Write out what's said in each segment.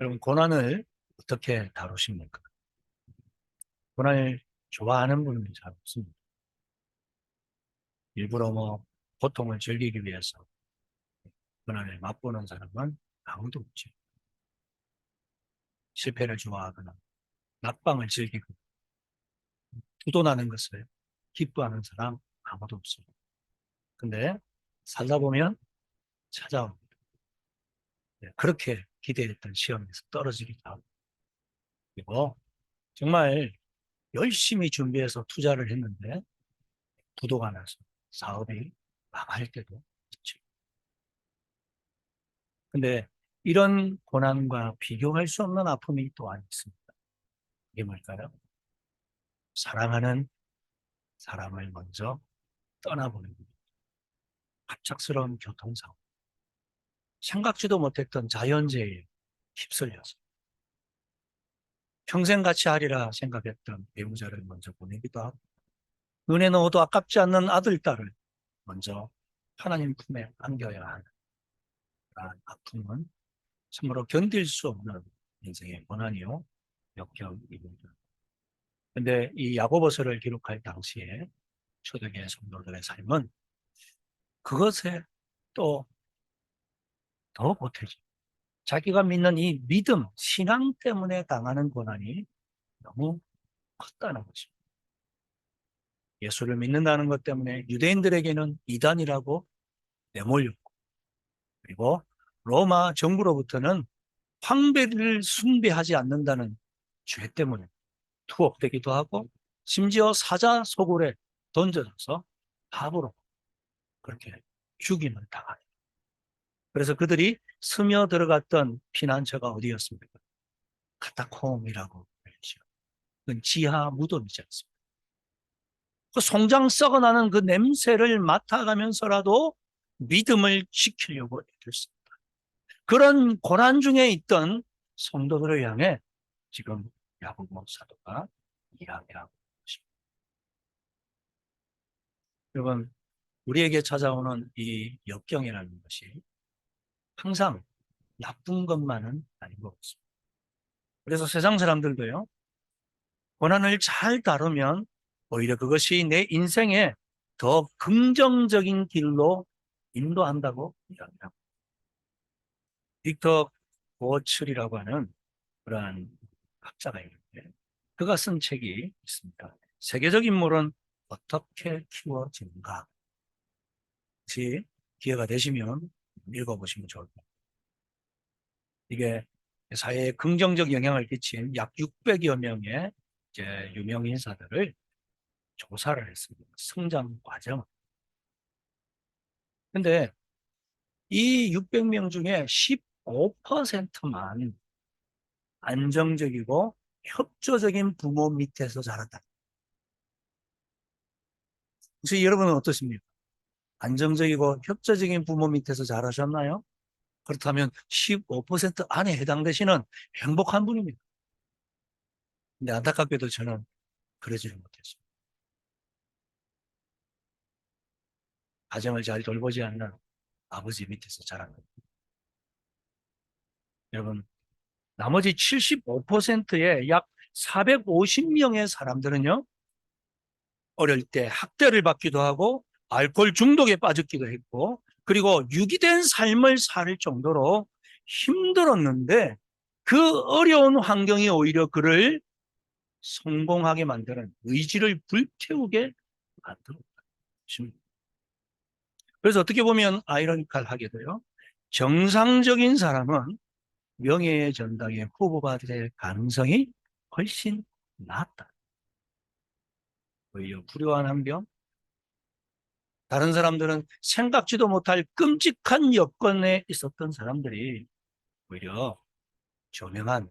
그럼 고난을 어떻게 다루십니까? 고난을 좋아하는 분은 잘 없습니다. 일부러 고통을 즐기기 위해서 고난을 맛보는 사람은 아무도 없죠. 실패를 좋아하거나 낙방을 즐기고 부도나는 것을 기뻐하는 사람 아무도 없습니다. 근데 살다 보면 찾아옵니다. 그렇게 기대했던 시험에서 떨어지기도 하고, 그리고 정말 열심히 준비해서 투자를 했는데 부도가 나서 사업이 망할 때도 있죠. 근데 이런 고난과 비교할 수 없는 아픔이 또한 있습니다. 이게 뭘까요? 사랑하는 사람을 먼저 떠나보는 것. 갑작스러운 교통사고, 생각지도 못했던 자연재해에 휩쓸려서 평생 같이 하리라 생각했던 배우자를 먼저 보내기도 하고, 눈에 넣어도 아깝지 않는 아들, 딸을 먼저 하나님 품에 안겨야 하는 그러한 아픔은 참으로 견딜 수 없는 인생의 고난이요 역경입니다. 근데 이 야고보서를 기록할 당시에 초대교회 성도들의 삶은 그것에 또 더 보태죠. 자기가 믿는 이 믿음, 신앙 때문에 당하는 고난이 너무 컸다는 것입니다. 예수를 믿는다는 것 때문에 유대인들에게는 이단이라고 내몰렸고, 그리고 로마 정부로부터는 황배를 숭배하지 않는다는 죄 때문에 투옥되기도 하고, 심지어 사자소굴에 던져져서 밥으로 그렇게 죽임을 당하는. 그래서 그들이 스며 들어갔던 피난처가 어디였습니까? 카타콤이라고 알죠. 그건 지하 무덤이지 않습니까? 그 송장 썩어나는 그 냄새를 맡아가면서라도 믿음을 지키려고 애썼습니다. 그런 고난 중에 있던 성도들을 향해 지금 야고보 사도가 이야기하고 있습니다. 여러분, 우리에게 찾아오는 이 역경이라는 것이 항상 나쁜 것만은 아닌 것 같습니다. 그래서 세상 사람들도요, 고난을 잘 다루면 오히려 그것이 내 인생에 더 긍정적인 길로 인도한다고 이야기합니다. 빅터 보츠리라고 하는 그러한 학자가 있는데, 그가 쓴 책이 있습니다. 세계적 인물은 어떻게 키워지는가? 혹시 기회가 되시면 읽어보시면 좋을 것 같아요. 이게 사회에 긍정적 영향을 끼친 약 600여 명의 이제 유명 인사들을 조사를 했습니다. 성장 과정. 근데 이 600명 중에 15%만 안정적이고 협조적인 부모 밑에서 자랐다. 혹시 여러분은 어떻습니까? 안정적이고 협조적인 부모 밑에서 자라셨나요? 그렇다면 15% 안에 해당되시는 행복한 분입니다. 근데 안타깝게도 저는 그러지를 못했습니다. 가정을 잘 돌보지 않는 아버지 밑에서 자란 겁니다. 여러분, 나머지 75%의 약 450명의 사람들은요, 어릴 때 학대를 받기도 하고 알코올 중독에 빠졌기도 했고, 그리고 유기된 삶을 살 정도로 힘들었는데, 그 어려운 환경이 오히려 그를 성공하게 만드는, 의지를 불태우게 만들었다. 그래서 어떻게 보면 아이러니컬하게도요, 정상적인 사람은 명예의 전당에 후보가 될 가능성이 훨씬 낮다. 오히려 불효한 한병, 다른 사람들은 생각지도 못할 끔찍한 여건에 있었던 사람들이 오히려 조명한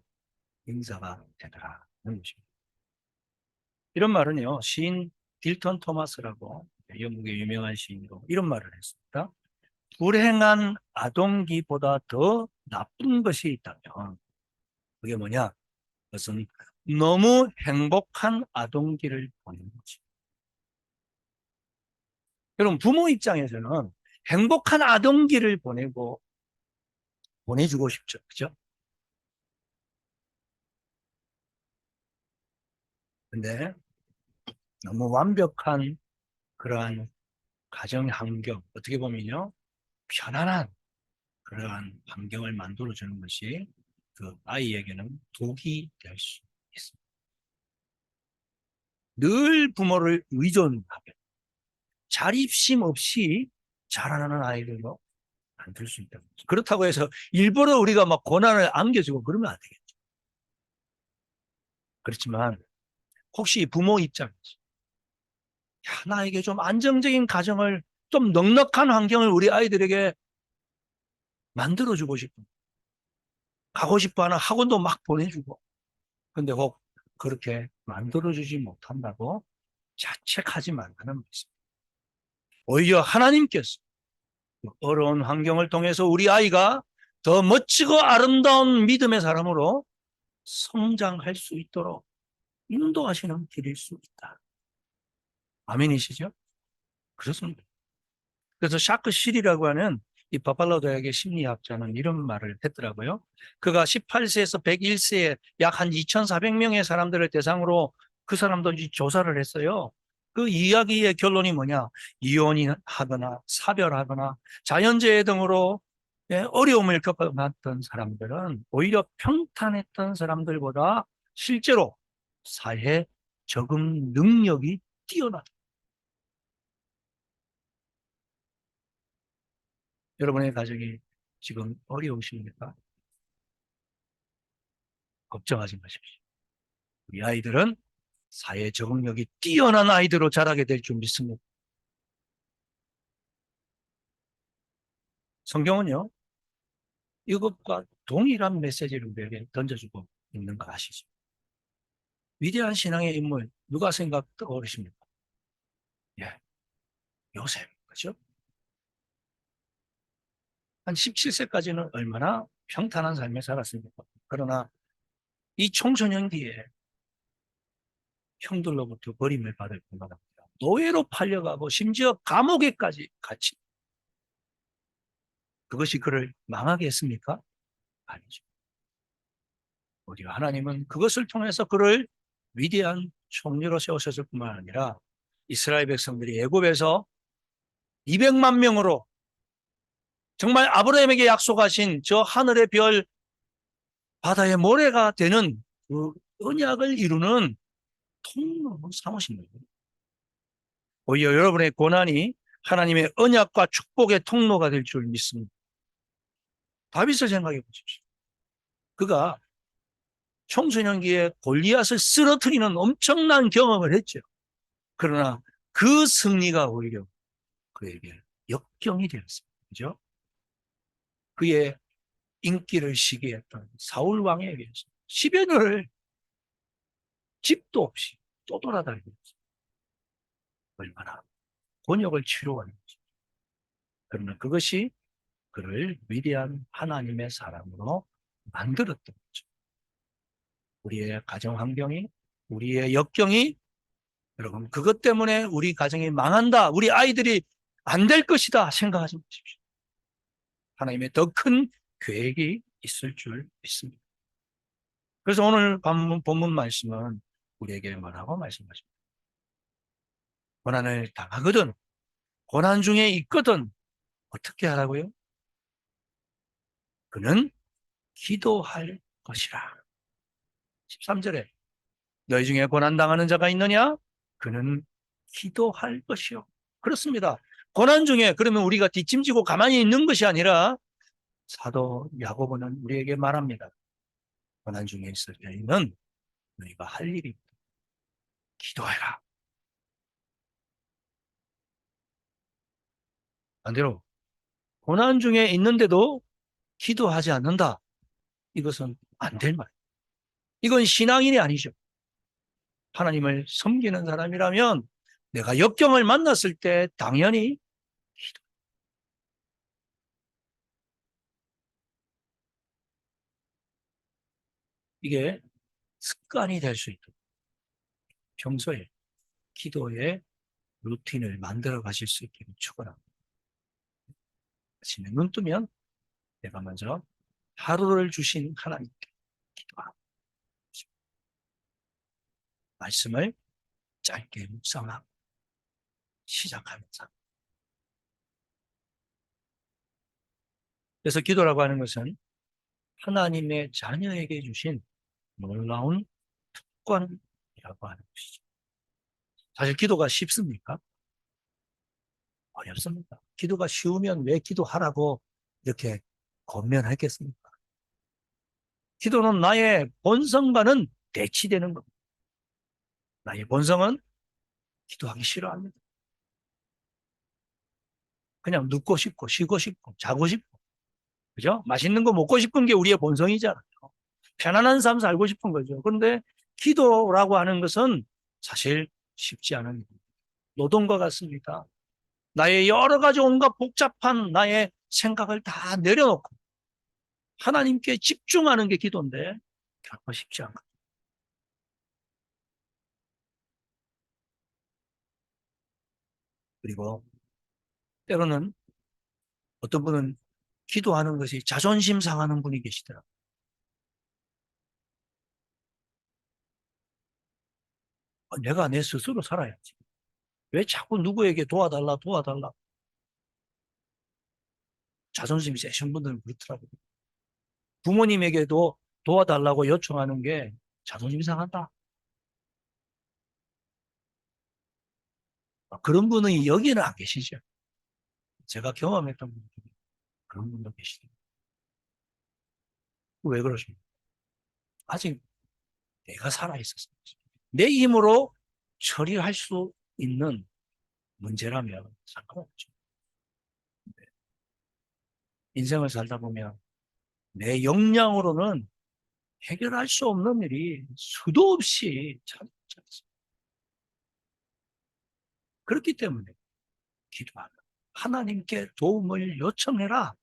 인사가 되더라는 것입니다. 이런 말은요, 시인 딜턴 토마스라고 영국의 유명한 시인으로 이런 말을 했습니다. 불행한 아동기보다 더 나쁜 것이 있다면 그게 뭐냐? 그것은 너무 행복한 아동기를 보내는 거죠. 여러분, 부모 입장에서는 행복한 아동기를 보내주고 싶죠. 그죠? 근데 너무 완벽한 그러한 가정 환경, 어떻게 보면요, 편안한 그러한 환경을 만들어주는 것이 그 아이에게는 독이 될 수 있습니다. 늘 부모를 의존하게, 자립심 없이 자라나는 아이들도 만들 수 있다. 그렇다고 해서 일부러 우리가 막 고난을 안겨주고 그러면 안 되겠죠. 그렇지만 혹시 부모 입장에서 나에게 좀 안정적인 가정을, 좀 넉넉한 환경을 우리 아이들에게 만들어주고 싶은, 가고 싶어하는 학원도 막 보내주고, 근데 혹 그렇게 만들어주지 못한다고 자책하지 말라는 말씀. 오히려 하나님께서 어려운 환경을 통해서 우리 아이가 더 멋지고 아름다운 믿음의 사람으로 성장할 수 있도록 인도하시는 길일 수 있다. 아멘이시죠? 그렇습니다. 그래서 샤크 실이라고 하는 이 버팔로 대학의 심리학자는 이런 말을 했더라고요. 그가 18세에서 101세에 약 한 2,400명의 사람들을 대상으로 그 사람들이 조사를 했어요. 그 이야기의 결론이 뭐냐? 이혼이 하거나 사별하거나 자연재해 등으로 어려움을 겪어봤던 사람들은 오히려 평탄했던 사람들보다 실제로 사회 적응 능력이 뛰어나다. 여러분의 가정이 지금 어려우십니까? 걱정하지 마십시오. 우리 아이들은 사회 적응력이 뛰어난 아이들로 자라게 될 줄 믿습니다. 성경은요, 이것과 동일한 메시지를 우리에게 던져주고 있는 거 아시죠? 위대한 신앙의 인물, 누가 생각 떠오르십니까? 예, 요셉, 그죠? 한 17세까지는 얼마나 평탄한 삶을 살았습니까? 그러나 이 청소년기에 형들로부터 버림을 받을 뿐만 아니라 노예로 팔려가고 심지어 감옥에까지 갇힌, 그것이 그를 망하게 했습니까? 아니죠. 오히려 하나님은 그것을 통해서 그를 위대한 총리로 세우셨을 뿐만 아니라 이스라엘 백성들이 애굽에서 200만 명으로 정말 아브라함에게 약속하신 저 하늘의 별, 바다의 모래가 되는 그 언약을 이루는 통로로 삼으신 거예요. 오히려 여러분의 고난이 하나님의 언약과 축복의 통로가 될 줄 믿습니다. 다윗을 생각해 보십시오. 그가 청소년기에 골리앗을 쓰러뜨리는 엄청난 경험을 했죠. 그러나 그 승리가 오히려 그에게 역경이 되었습니다. 그죠? 그의 인기를 시기했던 사울 왕에 의해서 10여 년을 집도 없이 또 돌아다니면서 얼마나 곤욕을 치루었는지. 그러나 그것이 그를 위대한 하나님의 사람으로 만들었던 거죠. 우리의 가정 환경이, 우리의 역경이, 여러분, 그것 때문에 우리 가정이 망한다, 우리 아이들이 안 될 것이다 생각하지 마십시오. 하나님의 더 큰 계획이 있을 줄 믿습니다. 그래서 오늘 본문 말씀은 우리에게 뭐라고 말씀하십니까? 고난을 당하거든, 고난 중에 있거든, 어떻게 하라고요? 그는 기도할 것이라. 13절에 너희 중에 고난 당하는 자가 있느냐? 그는 기도할 것이요. 그렇습니다. 고난 중에 그러면 우리가 뒷짐지고 가만히 있는 것이 아니라 사도 야고보는 우리에게 말합니다. 고난 중에 있을 때에는 너희가 할 일이 기도해라. 반대로 고난 중에 있는데도 기도하지 않는다. 이것은 안 될 말. 이건 신앙인이 아니죠. 하나님을 섬기는 사람이라면 내가 역경을 만났을 때 당연히 기도. 이게 습관이 될 수 있도록 평소에 기도의 루틴을 만들어 가실 수 있기를 축원합니다. 아침에 눈 뜨면 내가 먼저 하루를 주신 하나님께 기도하고 말씀을 짧게 묵상하고 시작합니다. 그래서 기도라고 하는 것은 하나님의 자녀에게 주신 놀라운 특권이라고 하는 것이죠. 사실 기도가 쉽습니까? 어렵습니다. 기도가 쉬우면 왜 기도하라고 이렇게 권면하겠습니까? 기도는 나의 본성과는 대치되는 겁니다. 나의 본성은 기도하기 싫어합니다. 그냥 눕고 싶고 쉬고 싶고 자고 싶고, 그죠? 맛있는 거 먹고 싶은 게 우리의 본성이잖아요. 편안한 삶 살고 싶은 거죠. 그런데 기도라고 하는 것은 사실 쉽지 않은 일입니다. 노동과 같습니다. 나의 여러 가지 온갖 복잡한 나의 생각을 다 내려놓고 하나님께 집중하는 게 기도인데 결코 쉽지 않고, 그리고 때로는 어떤 분은 기도하는 것이 자존심 상하는 분이 계시더라고요. 내가 내 스스로 살아야지. 왜 자꾸 누구에게 도와달라 도와달라. 자존심이 세신 분들은 그렇더라고요. 부모님에게도 도와달라고 요청하는 게 자존심 상한다. 그런 분은 여기는 안 계시죠. 제가 경험했던 분 중에 그런 분도 계시더라고요. 왜 그러십니까? 아직 내가 살아있어서. 내 힘으로 처리할 수 있는 문제라면 상관없죠. 인생을 살다 보면 내 역량으로는 해결할 수 없는 일이 수도 없이 찾아왔습니다. 그렇기 때문에 기도하라. 하나님께 도움을 요청해라.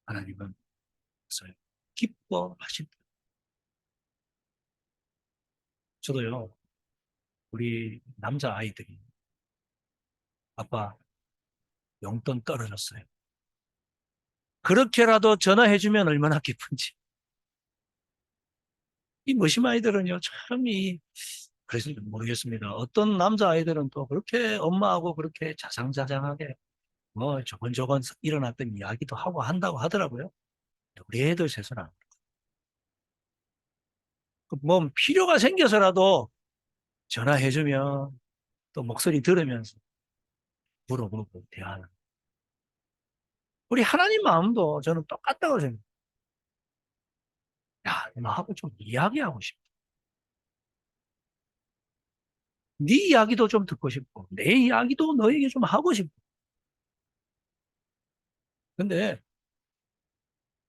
하나님은 그것을 기뻐하신다. 저도요, 우리 남자 아이들이 아빠 용돈 떨어졌어요. 그렇게라도 전화해주면 얼마나 기쁜지. 이 머심 아이들은요, 그래서 모르겠습니다. 어떤 남자 아이들은 또 그렇게 엄마하고 그렇게 자상자상하게 뭐 저건저건 일어났던 이야기도 하고 한다고 하더라고요. 우리 애들 세서는 뭐 필요가 생겨서라도 전화해주면 또 목소리 들으면서 물어보고 대화하는. 우리 하나님 마음도 저는 똑같다고 생각해요. 야, 너하고 좀 이야기하고 싶다. 네 이야기도 좀 듣고 싶고 내 이야기도 너에게 좀 하고 싶고. 근데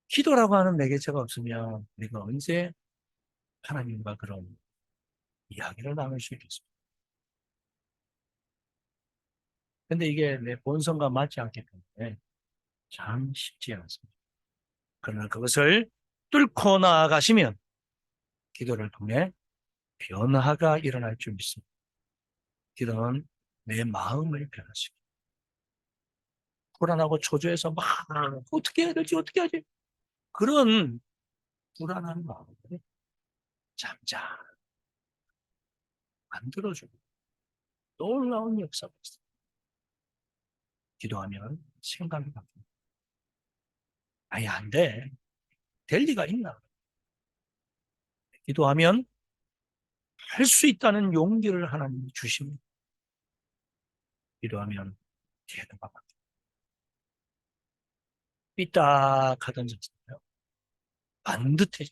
기도라고 하는 매개체가 없으면 우리가 언제 하나님과 그런 이야기를 나눌 수 있겠습니까? 근데 이게 내 본성과 맞지 않기 때문에 참 쉽지 않습니다. 그러나 그것을 뚫고 나아가시면 기도를 통해 변화가 일어날 줄 믿습니다. 기도는 내 마음을 변화시킵니다. 불안하고 초조해서 막 어떻게 해야 될지 어떻게 하지? 그런 불안한 마음을 잠잠 만들어주고 놀라운 역사가 있습니다. 기도하면 생각이 바뀝니다. 아예 안 돼. 될 리가 있나? 기도하면 할 수 있다는 용기를 하나님이 주십니다. 기도하면 태도가 바뀝니다. 삐딱하던 자세요. 반듯해.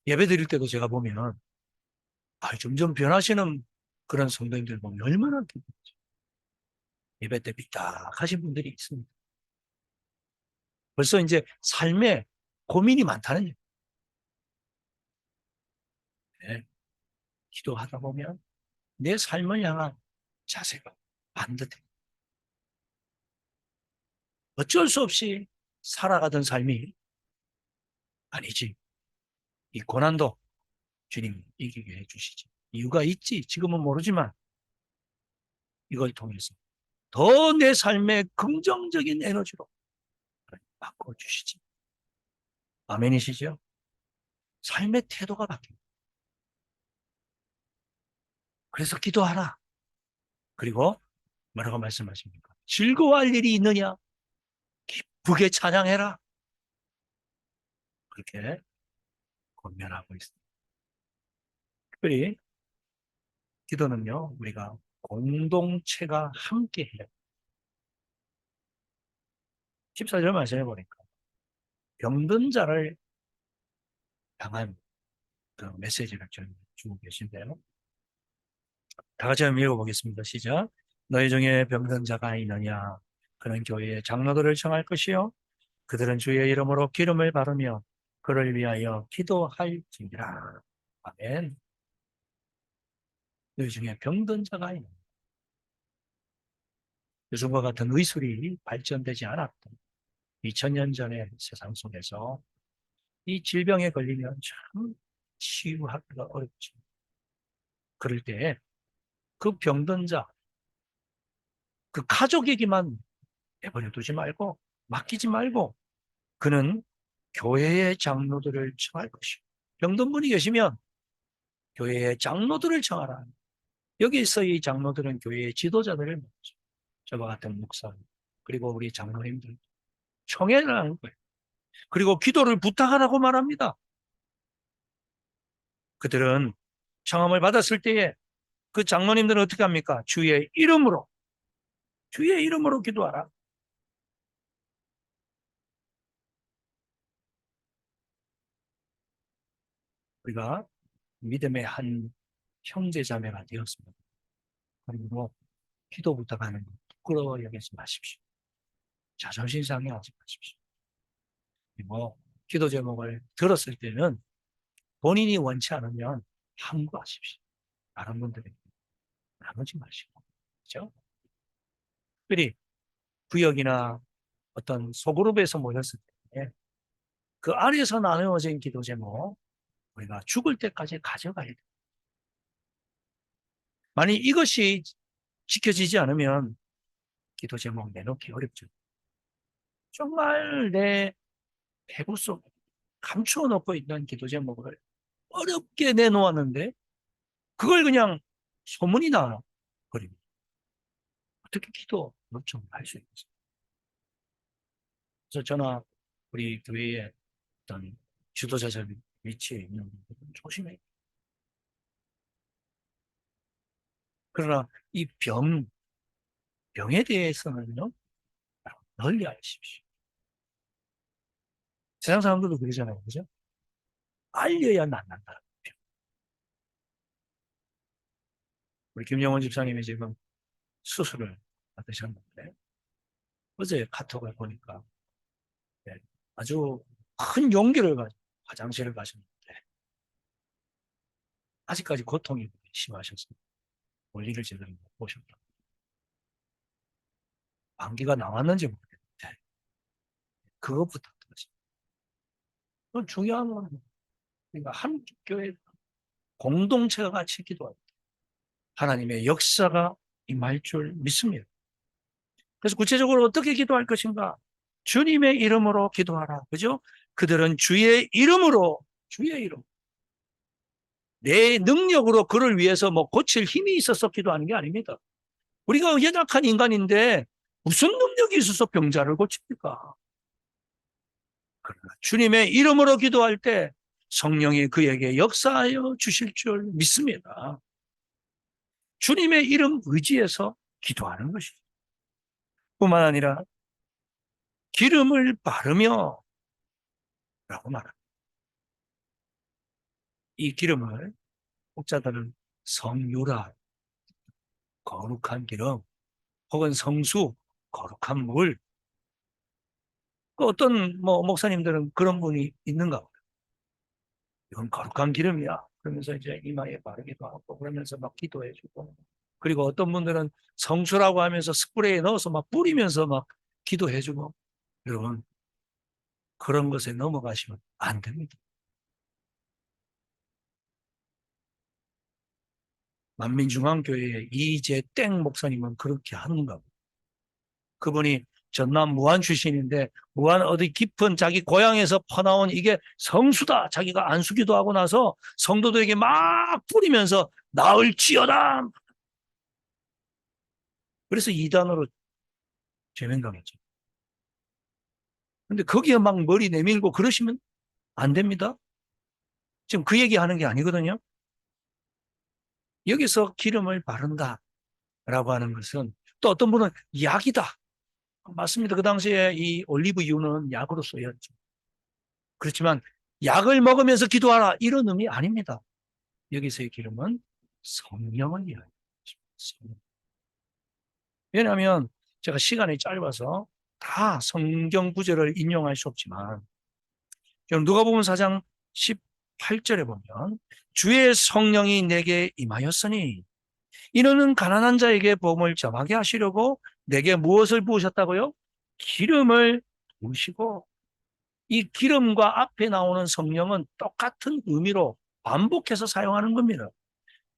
예배 드릴 때도 제가 보면 점점 변하시는 그런 성도님들 보면 얼마나 기쁘지. 예배 때 삐딱하신 분들이 있습니다. 벌써 이제 삶에 고민이 많다는 얘기예요. 네. 기도하다 보면 내 삶을 향한 자세가 반듯해. 어쩔 수 없이 살아가던 삶이 아니지. 이 고난도 주님 이기게 해주시지. 이유가 있지. 지금은 모르지만 이걸 통해서 더 내 삶의 긍정적인 에너지로 바꿔주시지. 아멘이시죠? 삶의 태도가 바뀝니다. 그래서 기도하라. 그리고 뭐라고 말씀하십니까? 즐거워할 일이 있느냐? 기쁘게 찬양해라. 그렇게 권면하고 있습니다. 특별히 기도는요, 우리가 공동체가 함께 해요. 14절 말씀해 보니까 병든 자를 향한 그 메시지를 좀 주고 계신데요. 다 같이 한번 읽어보겠습니다. 시작. 너희 중에 병든 자가 있느냐? 그는 교회의 장로들을 청할 것이요. 그들은 주의 이름으로 기름을 바르며 그를 위하여 기도할지니라. 아멘. 너희 중에 병든 자가 있느냐? 요즘과 같은 의술이 발전되지 않았던 2000년 전의 세상 속에서 이 질병에 걸리면 참 치유하기가 어렵죠. 그럴 때 그 병든 자, 그 가족에게만 내버려 두지 말고, 맡기지 말고, 그는 교회의 장로들을 청할 것이고, 병든 분이 계시면 교회의 장로들을 청하라. 여기서 이 장로들은 교회의 지도자들을 묻죠. 저와 같은 목사, 그리고 우리 장로님들 청해라는 거예요. 그리고 기도를 부탁하라고 말합니다. 그들은 청함을 받았을 때에 그 장로님들은 어떻게 합니까? 주의 이름으로 기도하라. 우리가 믿음의 한 형제자매가 되었습니다. 그리고 기도 부탁하는 거 부끄러워 여기지 마십시오. 자존심 상해하지 마십시오. 그리고 기도 제목을 들었을 때는 본인이 원치 않으면 함구하십시오. 다른 분들에게 나누지 마시고. 그렇죠? 특별히 구역이나 어떤 소그룹에서 모였을 때 그 안에서 나누어진 기도 제목 우리가 죽을 때까지 가져가야 돼요. 만약 이것이 지켜지지 않으면 기도 제목 내놓기 어렵죠. 정말 내 배구 속에 감추어 놓고 있는 기도 제목을 어렵게 내놓았는데 그걸 그냥 소문이 나 버립니다. 어떻게 기도 요청을 할 수 있겠어요? 그래서 저나 우리 교회의 어떤 지도자적 위치에 있는 분들은 조심해요. 그러나 이 병에 대해서는요, 널리 알십시오. 세상 사람들도 그러잖아요. 그죠? 알려야 낫는다. 우리 김영원 집사님이 지금 수술을 받으셨는데, 어제 카톡을 보니까 네, 아주 큰 용기를 가지고 화장실을 가셨는데, 아직까지 고통이 심하셔서 볼일을 제대로 못 보셨다. 방귀가 나왔는지 모르겠는데, 그것부터 들으시 중요한 건, 그러니까 한 교회 공동체가 같이 기도하고, 하나님의 역사가 임할 줄 믿습니다. 그래서 구체적으로 어떻게 기도할 것인가? 주님의 이름으로 기도하라. 그죠? 그들은 주의 이름. 내 능력으로 그를 위해서 뭐 고칠 힘이 있어서 기도하는 게 아닙니다. 우리가 연약한 인간인데 무슨 능력이 있어서 병자를 고칩니까? 그러나 주님의 이름으로 기도할 때 성령이 그에게 역사하여 주실 줄 믿습니다. 주님의 이름 의지해서 기도하는 것이죠. 뿐만 아니라 기름을 바르며 라고 말합니다. 이 기름을 목자들은 성유라, 거룩한 기름, 혹은 성수, 거룩한 물. 그 어떤 목사님들은 그런 분이 있는가 봐요. 이건 거룩한 기름이야. 그러면서 이제 이마에 바르기도 하고 그러면서 막 기도해주고. 그리고 어떤 분들은 성수라고 하면서 스프레이에 넣어서 막 뿌리면서 막 기도해주고. 여러분 그런 것에 넘어가시면 안 됩니다. 만민중앙교회의 이재땡 목사님은 그렇게 하는가 봐요. 그분이 전남 무안 출신인데 무안 어디 깊은 자기 고향에서 퍼나온 이게 성수다. 자기가 안수기도 하고 나서 성도들에게 막 뿌리면서 나을지어다. 그래서 이단으로 제명당했죠. 근데 거기에 막 머리 내밀고 그러시면 안 됩니다. 지금 그 얘기하는 게 아니거든요. 여기서 기름을 바른다라고 하는 것은 또 어떤 분은 약이다. 맞습니다. 그 당시에 이 올리브유는 약으로 쓰였죠. 그렇지만 약을 먹으면서 기도하라 이런 의미 아닙니다. 여기서의 기름은 성령을 이야기합니다. 왜냐하면 제가 시간이 짧아서 다 성경 구절을 인용할 수 없지만 누가복음 4장 18절에 보면 주의 성령이 내게 임하였으니 이는 가난한 자에게 복음을 전하게 하시려고 내게 무엇을 부으셨다고요? 기름을 부으시고 이 기름과 앞에 나오는 성령은 똑같은 의미로 반복해서 사용하는 겁니다.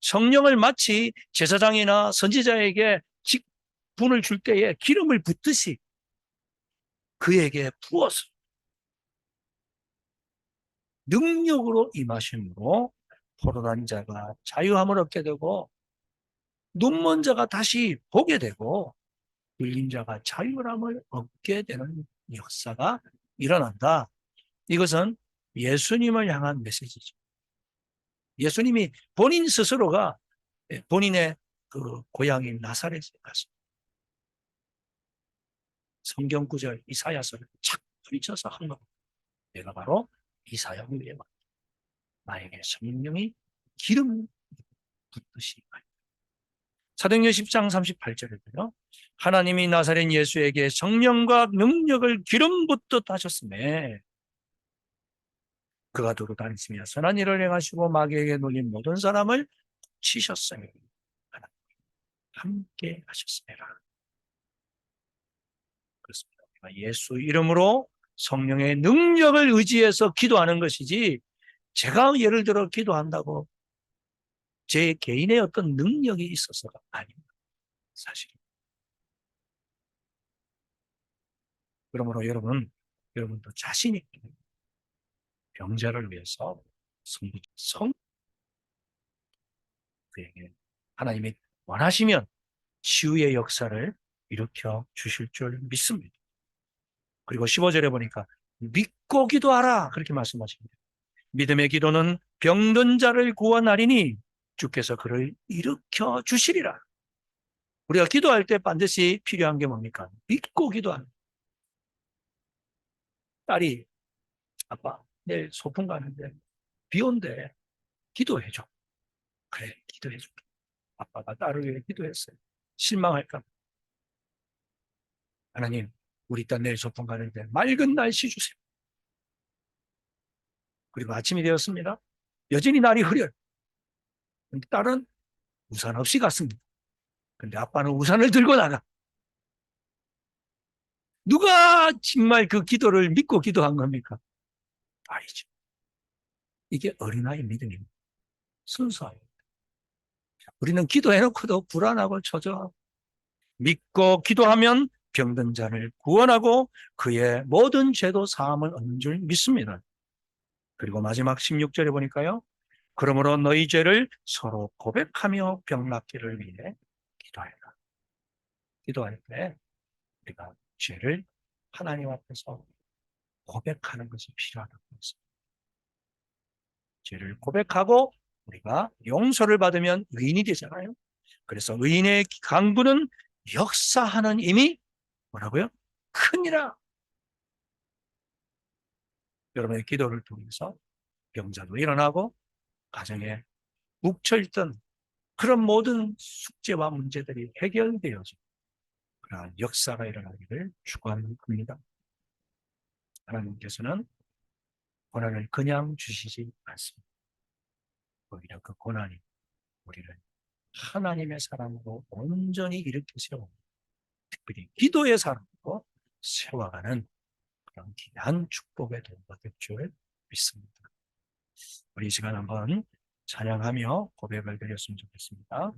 성령을 마치 제사장이나 선지자에게 직분을 줄 때에 기름을 붓듯이 그에게 부어서 능력으로 임하심으로 포로난 자가 자유함을 얻게 되고 눈먼 자가 다시 보게 되고 들린 자가 자유함을 얻게 되는 역사가 일어난다. 이것은 예수님을 향한 메시지죠. 예수님이 본인 스스로가 본인의 그 고향인 나사렛에 가서 성경 구절 이사야서를 착 펼쳐서 한 겁니다. 내가 바로 이사야를 위해 왔다. 나에게 성령이 기름 붓듯이. 사도행전 10장 38절에도요. 하나님이 나사렛 예수에게 성령과 능력을 기름 붓듯 하셨음에 그가 두루 다니시며 선한 일을 행하시고 마귀에게 눌린 모든 사람을 치셨으니 함께 하셨습니다. 그렇습니다. 예수 이름으로 성령의 능력을 의지해서 기도하는 것이지 제가 예를 들어 기도한다고 제 개인의 어떤 능력이 있어서가 아닙니다. 사실. 그러므로 여러분도 자신 있게 병자를 위해서 그에게 하나님이 원하시면 치유의 역사를 일으켜 주실 줄 믿습니다. 그리고 15절에 보니까 믿고 기도하라 그렇게 말씀하십니다. 믿음의 기도는 병든 자를 구원하리니 주께서 그를 일으켜 주시리라. 우리가 기도할 때 반드시 필요한 게 뭡니까? 믿고 기도하는. 딸이 아빠 내일 소풍 가는데 비 온대 기도해줘. 그래 기도해줄게. 아빠가 딸을 위해 기도했어요. 실망할까? 하나님 우리 딸 내일 소풍 가는데 맑은 날씨 주세요. 그리고 아침이 되었습니다. 여전히 날이 흐려요. 딸은 우산 없이 갔습니다. 근데 아빠는 우산을 들고 나가. 누가 정말 그 기도를 믿고 기도한 겁니까? 아니죠. 이게 어린아이 믿음입니다. 순수하게. 우리는 기도해놓고도 불안하고 초조하고 믿고 기도하면 병든 자를 구원하고 그의 모든 죄도 사함을 얻는 줄 믿습니다. 그리고 마지막 16절에 보니까요. 그러므로 너희 죄를 서로 고백하며 병 낫기를 위해 기도하라. 기도할 때 우리가 죄를 하나님 앞에서 고백하는 것이 필요하다고 했습니다. 죄를 고백하고 우리가 용서를 받으면 의인이 되잖아요. 그래서 의인의 강구는 역사하는 힘이 뭐라고요? 크니라. 여러분의 기도를 통해서 병자도 일어나고 가정에 묵혀있던 그런 모든 숙제와 문제들이 해결되어져 그러한 역사가 일어나기를 축원합니다. 하나님께서는 고난을 그냥 주시지 않습니다. 오히려 그 고난이 우리를 하나님의 사람으로 온전히 일으켜 세워 특별히 기도의 사람으로 세워가는 그런 귀한 축복의 도구가 될 줄 믿습니다. 우리 이 시간 한번 찬양하며 고백을 드렸으면 좋겠습니다.